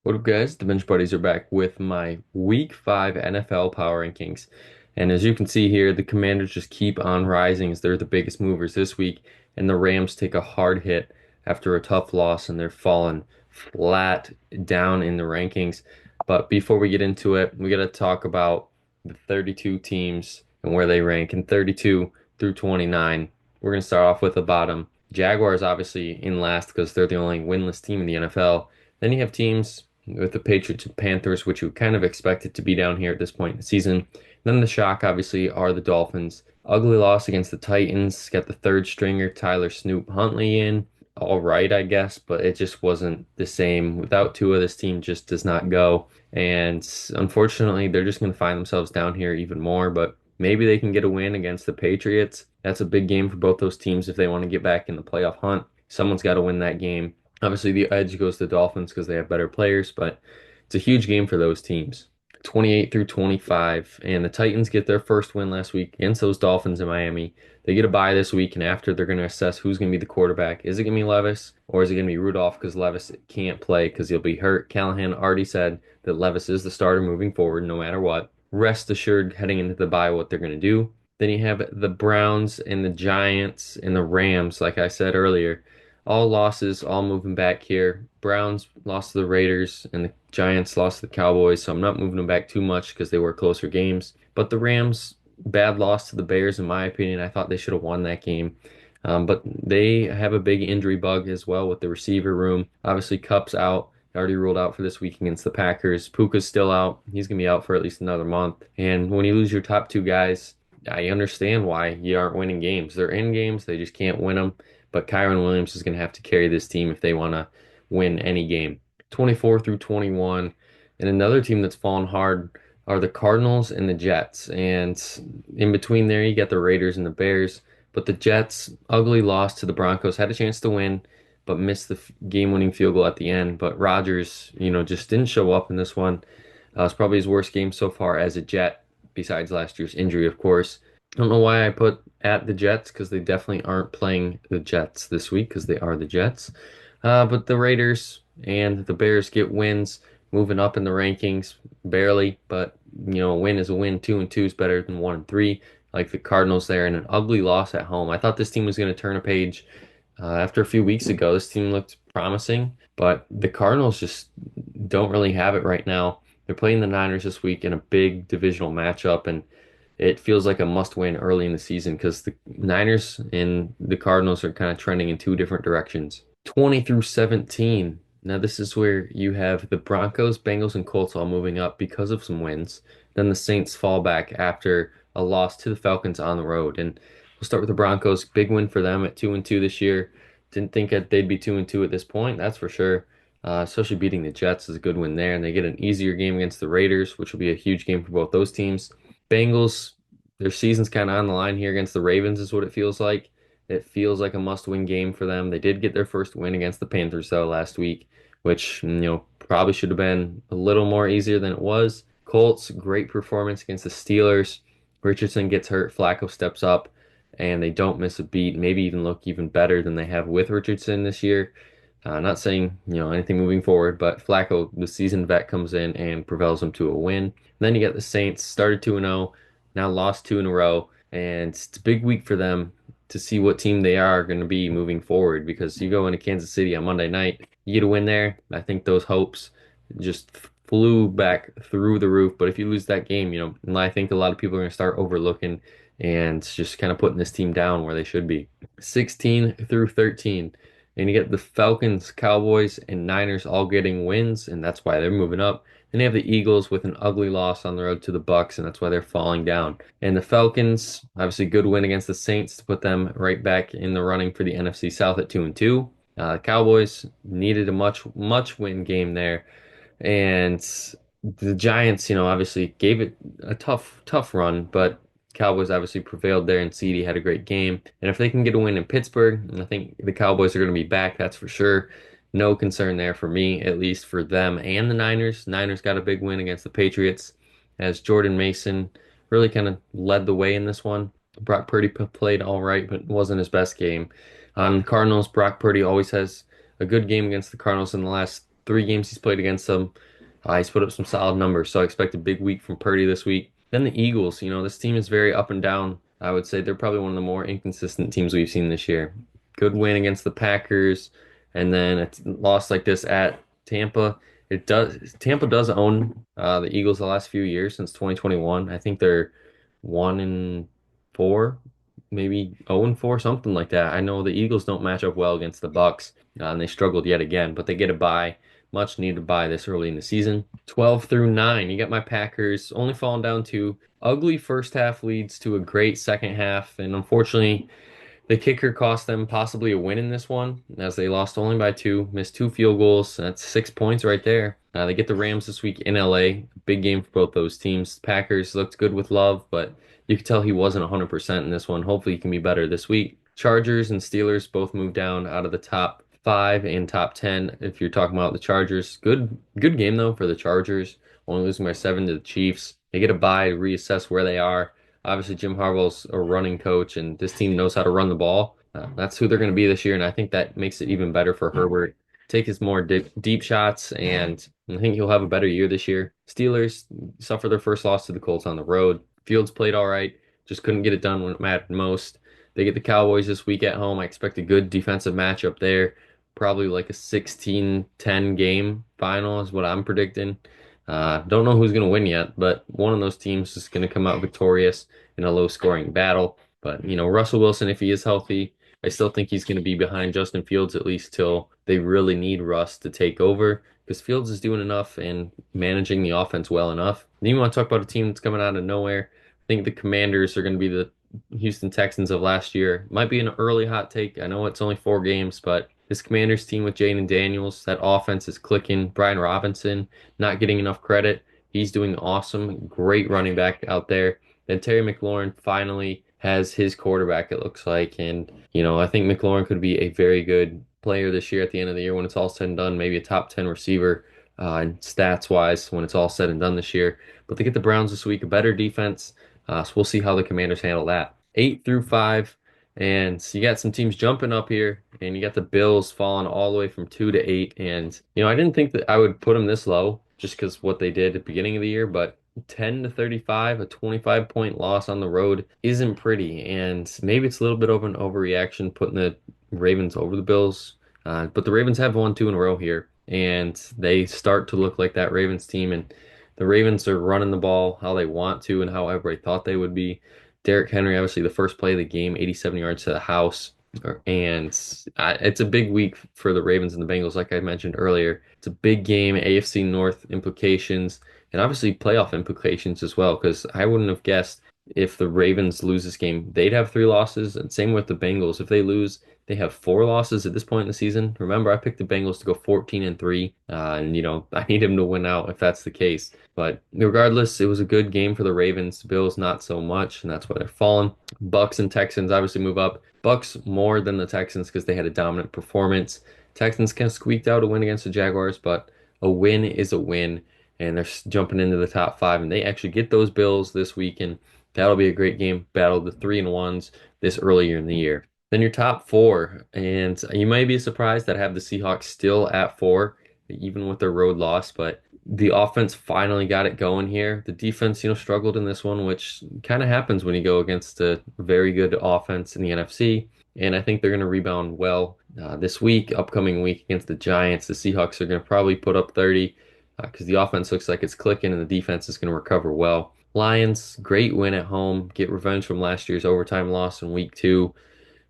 What up, guys? The Bench Buddies are back with my Week 5 NFL Power Rankings. And as you can see here, the Commanders just keep on rising as they're the biggest movers this week, and the Rams take a hard hit after a tough loss, and they're falling flat down in the rankings. But before we get into it, we got to talk about the 32 teams and where they rank in 32 through 29. We're going to start off with the bottom. Jaguars obviously in last because they're the only winless team in the NFL. Then you have teams with the Patriots and Panthers, which you kind of expected to be down here at this point in the season. Then the shock, obviously, are the Dolphins. Ugly loss against the Titans. Got the third stringer, Tyler Snoop Huntley in. All right, I guess, but it just wasn't the same. Without Tua, this team just does not go. And unfortunately, they're just going to find themselves down here even more. But maybe they can get a win against the Patriots. That's a big game for both those teams if they want to get back in the playoff hunt. Someone's got to win that game. Obviously, the edge goes to the Dolphins because they have better players, but it's a huge game for those teams. 28 through 25, and the Titans get their first win last week against those Dolphins in Miami. They get a bye this week, and after they're going to assess who's going to be the quarterback. Is it going to be Levis, or is it going to be Rudolph because Levis can't play because he'll be hurt? Callahan already said that Levis is the starter moving forward no matter what. Rest assured heading into the bye what they're going to do. Then you have the Browns and the Giants and the Rams, like I said earlier. All losses, all moving back here. Browns lost to the Raiders and the Giants lost to the Cowboys, so I'm not moving them back too much because they were closer games. But the Rams, bad loss to the Bears, in my opinion. I thought they should have won that game. But they have a big injury bug as well with the receiver room. Obviously, Kupp's out. Already ruled out for this week against the Packers. Puka's still out. He's going to be out for at least another month. And when you lose your top two guys, I understand why you aren't winning games. They're in games, they just can't win them. But Kyren Williams is going to have to carry this team if they want to win any game. 24 through 21. And another team that's fallen hard are the Cardinals and the Jets. And in between there, you got the Raiders and the Bears. But the Jets, ugly loss to the Broncos, had a chance to win, but missed the game-winning field goal at the end. But Rodgers, just didn't show up in this one. It's probably his worst game so far as a Jet, besides last year's injury, of course. I don't know why I put at the Jets because they definitely aren't playing the Jets this week because they are the Jets. But the Raiders and the Bears get wins, moving up in the rankings barely. But a win is a win. 2-2 is better than 1-3. Like the Cardinals there, and an ugly loss at home. I thought this team was going to turn a page after a few weeks ago. This team looked promising, but the Cardinals just don't really have it right now. They're playing the Niners this week in a big divisional matchup, and it feels like a must-win early in the season because the Niners and the Cardinals are kind of trending in two different directions. 20 through 17. Now this is where you have the Broncos, Bengals, and Colts all moving up because of some wins. Then the Saints fall back after a loss to the Falcons on the road. And we'll start with the Broncos. Big win for them at 2-2 this year. Didn't think that they'd be 2-2 at this point, that's for sure. Especially beating the Jets is a good win there, and they get an easier game against the Raiders, which will be a huge game for both those teams. Bengals, their season's kind of on the line here against the Ravens, is what it feels like. It feels like a must-win game for them. They did get their first win against the Panthers though last week, which probably should have been a little more easier than it was. Colts, great performance against the Steelers. Richardson gets hurt, Flacco steps up, and they don't miss a beat. Maybe even look even better than they have with Richardson this year. Not saying anything moving forward, but Flacco, the seasoned vet, comes in and propels them to a win. And then you get the Saints, started 2-0, now lost two in a row, and it's a big week for them to see what team they are going to be moving forward because you go into Kansas City on Monday night, you get a win there. I think those hopes just flew back through the roof. But if you lose that game, I think a lot of people are going to start overlooking and just kind of putting this team down where they should be. 16 through 13. And you get the Falcons, Cowboys, and Niners all getting wins, and that's why they're moving up. Then you have the Eagles with an ugly loss on the road to the Bucks, and that's why they're falling down. And the Falcons, obviously good win against the Saints to put them right back in the running for the NFC South at 2-2. Cowboys needed a much win game there, and the Giants, obviously gave it a tough run, but Cowboys obviously prevailed there, and CD had a great game. And if they can get a win in Pittsburgh, I think the Cowboys are going to be back, that's for sure. No concern there for me, at least for them and the Niners. Niners got a big win against the Patriots as Jordan Mason really kind of led the way in this one. Brock Purdy played all right, but wasn't his best game. On the Cardinals, Brock Purdy always has a good game against the Cardinals in the last three games he's played against them. He's put up some solid numbers, so I expect a big week from Purdy this week. Then the Eagles, this team is very up and down. I would say they're probably one of the more inconsistent teams we've seen this year. Good win against the Packers, and then a loss like this at Tampa. Tampa does own the Eagles the last few years since 2021. I think they're 1-4, maybe 0-4, something like that. I know the Eagles don't match up well against the Bucks, and they struggled yet again, but they get a bye, much needed bye this early in the season. 12 through 9, you got my Packers only falling down to ugly first half leads to a great second half, and unfortunately, the kicker cost them possibly a win in this one, as they lost only by two, missed two field goals. That's 6 points right there. They get the Rams this week in LA. Big game for both those teams. Packers looked good with Love, but you could tell he wasn't 100% in this one. Hopefully, he can be better this week. Chargers and Steelers both moved down out of the top five and top 10. If you're talking about the Chargers, good game though for the Chargers. Only losing by seven to the Chiefs. They get a bye to reassess where they are. Obviously, Jim Harbaugh's a running coach, and this team knows how to run the ball. That's who they're going to be this year, and I think that makes it even better for Herbert. Take his more deep shots, and I think he'll have a better year this year. Steelers suffer their first loss to the Colts on the road. Fields played all right, just couldn't get it done when it mattered most. They get the Cowboys this week at home. I expect a good defensive matchup there. Probably like a 16-10 game final is what I'm predicting. Don't know who's going to win yet, but one of those teams is going to come out victorious in a low-scoring battle. But, Russell Wilson, if he is healthy, I still think he's going to be behind Justin Fields at least till they really need Russ to take over because Fields is doing enough and managing the offense well enough. And you want to talk about a team that's coming out of nowhere? I think the Commanders are going to be the Houston Texans of last year. Might be an early hot take. I know it's only 4 games, but this Commanders team with Jayden Daniels, that offense is clicking. Brian Robinson not getting enough credit. He's doing awesome. Great running back out there. Then Terry McLaurin finally has his quarterback, it looks like. And, I think McLaurin could be a very good player this year at the end of the year when it's all said and done, maybe a top 10 receiver and stats wise when it's all said and done this year. But they get the Browns this week, a better defense. So we'll see how the Commanders handle that. 8 through 5. And so you got some teams jumping up here, and you got the Bills falling all the way from 2 to 8. And, I didn't think that I would put them this low just because what they did at the beginning of the year, but 10-35, a 25-point loss on the road isn't pretty. And maybe it's a little bit of an overreaction putting the Ravens over the Bills. But the Ravens have won two in a row here, and they start to look like that Ravens team. And the Ravens are running the ball how they want to and how everybody thought they would be. Derrick Henry, obviously the first play of the game, 87 yards to the house. And it's a big week for the Ravens and the Bengals, like I mentioned earlier. It's a big game, AFC North implications, and obviously playoff implications as well, because I wouldn't have guessed if the Ravens lose this game, they'd have 3 losses. And same with the Bengals. If they lose, they have 4 losses at this point in the season. Remember, I picked the Bengals to go 14-3, and I need them to win out if that's the case. But regardless, it was a good game for the Ravens. Bills not so much, and that's why they're falling. Bucks and Texans obviously move up. Bucks more than the Texans because they had a dominant performance. Texans kind of squeaked out a win against the Jaguars, but a win is a win, and they're jumping into the top 5, and they actually get those Bills this week, and that'll be a great game. Battle the 3-1s this earlier in the year. Then your top 4, and you might be surprised that I have the Seahawks still at 4, even with their road loss, but the offense finally got it going here. The defense, struggled in this one, which kind of happens when you go against a very good offense in the NFC. And I think they're going to rebound well this week, upcoming week against the Giants. The Seahawks are going to probably put up 30 because the offense looks like it's clicking and the defense is going to recover well. Lions, great win at home, get revenge from last year's overtime loss in week 2.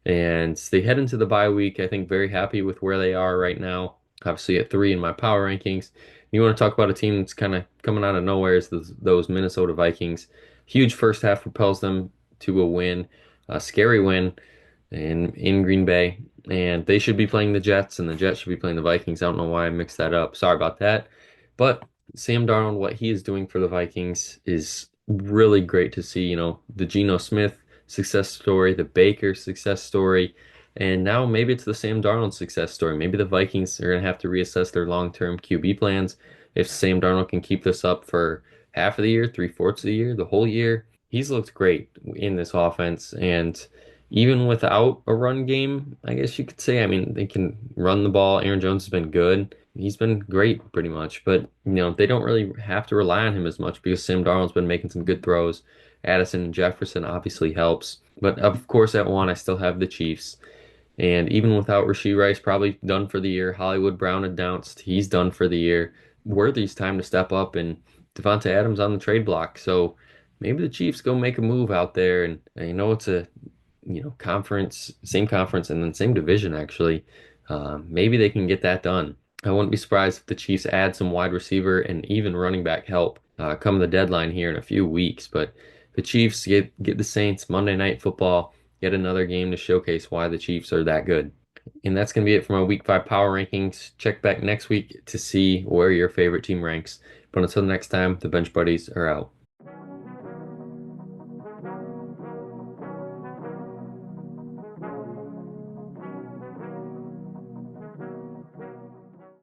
And they head into the bye week, I think, very happy with where they are right now. Obviously at 3 in my power rankings. You want to talk about a team that's kind of coming out of nowhere is those Minnesota Vikings. Huge first half propels them to a win, a scary win in Green Bay. And they should be playing the Jets, and the Jets should be playing the Vikings. I don't know why I mixed that up. Sorry about that. But Sam Darnold, what he is doing for the Vikings is really great to see. The Geno Smith success story, the Baker success story, and now maybe it's the Sam Darnold success story. Maybe the Vikings are going to have to reassess their long-term QB plans. If Sam Darnold can keep this up for half of the year, 3/4 of the year, the whole year, he's looked great in this offense. And even without a run game, I guess you could say. I mean, they can run the ball. Aaron Jones has been good. He's been great pretty much, but they don't really have to rely on him as much because Sam Darnold's been making some good throws. Addison and Jefferson obviously helps. But of course, at one, I still have the Chiefs. And even without Rashee Rice probably done for the year, Hollywood Brown announced he's done for the year. Worthy's time to step up, and Devonta Adams on the trade block. So maybe the Chiefs go make a move out there. And I know it's a conference, and then same division actually. Maybe they can get that done. I wouldn't be surprised if the Chiefs add some wide receiver and even running back help come the deadline here in a few weeks. But the Chiefs get the Saints Monday Night Football, yet another game to showcase why the Chiefs are that good. And that's going to be it for my Week 5 power rankings. Check back next week to see where your favorite team ranks. But until next time, the Bench Buddies are out.